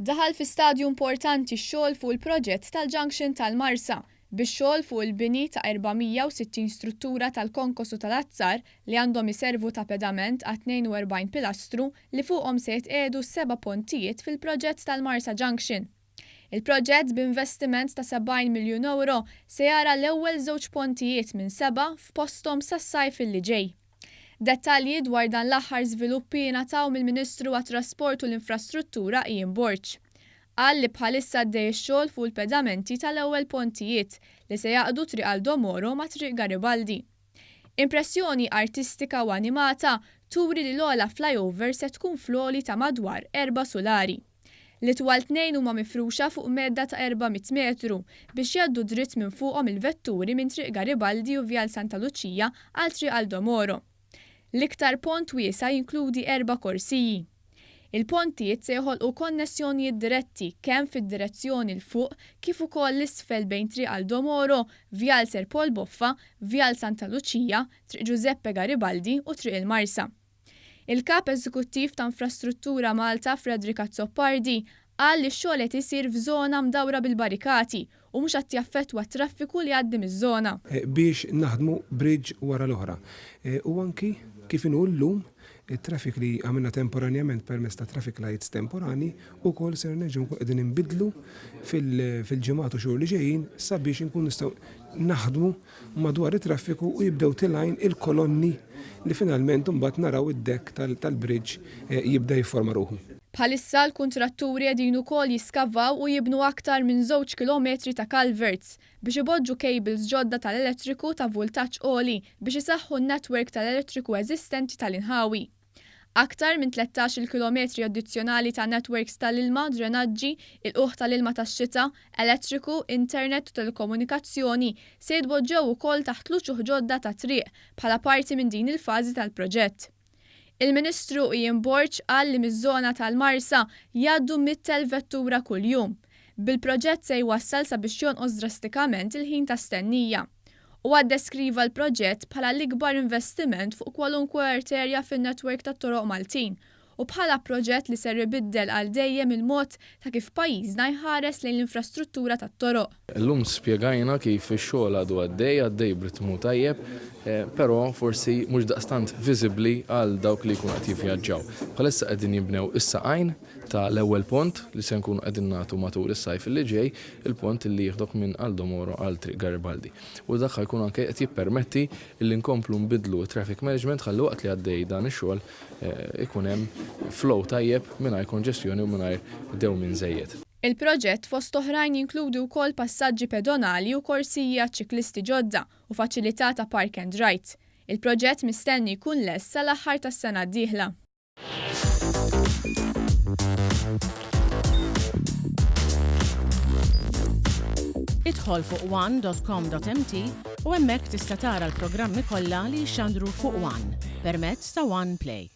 Daħal fi stadju importanti x-xogħol fuq il-proġett tal-Junction tal-Marsa bix-xogħol fuq il-bini ta' 460 struttura tal-konkos u tal-azzar li għandhom iservu ta' pedament għat 42 pilastru li fuqhom se jitqiegħdu 7 pontijiet fil-proġett tal-Marsa Junction. Il-proġett b'investiment ta' 70 miljun euro se jara l-ewwel żewġ pontijiet minn 7 f'posthom sas-sajf li ġej. Dettalji dwar dan l-aħħar żviluppi ngħataw mill-Ministru għat-Trasport u l-Infrastruttura Ian Borch. Qal li bħalissa għaddej ix-xogħol fuq il-pedamenti tal-ewwel pontijiet li se jaqdu triq Aldo Moro ma' triq Garibaldi. Impressjoni artistika u animata turi li l-ogħla flyover se tkun f'loli ta' madwar 4 sulari. Li twal 2 huma mifruxa fuq medda ta' 400 metru biex jgħaddu dritt minn fuqhom il-vetturi minn triq Garibaldi u Vjal Santa Lucia għal triq Aldo Moro. L-iktar pont wiesa jinkludi 4 korsiji. Il-pontijiet se joħolqu konnessjonijiet diretti kemm fid-direzzjoni l fuq kif ukoll l-isfel bejn triq Aldo Moro, Vjal Ser Pol Boffa, Vjal Santa Lucia, triq Giuseppe Garibaldi u triq il-Marsa. Il-Kap Eżekuttiv ta' Infrastruttura Malta Frederica Zoppardi qal li x-xogħol qed isir f'żona mdawra bil-barikati u mhux qed jaffettwa t-traffiku li għaddi miż-żona. Biex naħdmu bridge wara l-oħra. U anki kif inhu llum it-traffic li għamilna temporanjament permezz ta' traffic lights temporani wkoll ser nerġgħu qegħdin inbidlu fil-ġimgħat u xhur li ġejjin sabiex inkunu nistgħu naħdmu madwar it-traffiku u jibdew tilajn il-kolonni li finalment imbagħad naraw id-dekk tal-bridge jibda jifforma ruħu. Bħalissa l-kuntratturi qegħdin ukoll jiskavaw u jibnu aktar minn 2 kilometri ta' culverts biex iboġġu cables ġodda tal-elettriku ta' voltaġġ għoli biex isaħħu n-netwerk tal-elettriku eżistenti tal-inħawi. Aktar minn 13 kilometri addizzjonali ta' networks tal-ilma, drenaġġi, il-qoħ tal-ilma tax-xita, elettriku, internet u telekomunikazzjoni se jitpoġġew ukoll taħt luċuħ ġodda ta' triq bħala parti minn din il-fażi tal-proġett. Il-Ministru Ian Borch qal li miż-żona tal-Marsa jgħaddu 100,000 vettura kuljum. Bil-proġett se jwassal sabiex jonqos drastikament il-ħin ta' stennija. U għaddeskriva l-proġett bħala l-ikbar investiment fuq kwalunkwe arterja fin-netwerk tat-toroq Maltin u bħala proġett li ser ibiddel għal dejjem il-mod ta' kif pajjiżna jħares lejn l-infrastruttura tat-toroq. Llum spjegajna kif ix-xogħol għadu għaddej b'ritmu tajjeb, però forsi mhux daqstant viżibbli għal dawk li jkunu qed jivvjaġġaw. Bħalissa qegħdin jibnew issa għajn ta' l-ewwel pont li se nkunu qegħdin nagħtu matul is-sajf li ġej, il-pont li jieħdok minn Aldo Moro għal triq Garibaldi. U dak jkun anke qed jippermetti li nkomplu nbidlu traffic management ħalli waqt li għaddej dan ix-xogħol ikun hemm flow tajjeb mingħajr konġestjoni u mingħajr dewmien żejjed. Il-proġett fost oħrajn jinkludi wkoll passaġġi pedonali u korsija ċiklisti ġodda u faċilità ta' park and ride. Il-proġett mistenni jkun lest sal-aħħar tas-sena d-dieħla. Idħol fuq one.com.mt u hemmhekk tista' tara l-programmi kollha li jxandru fuq One permezz ta' One Play.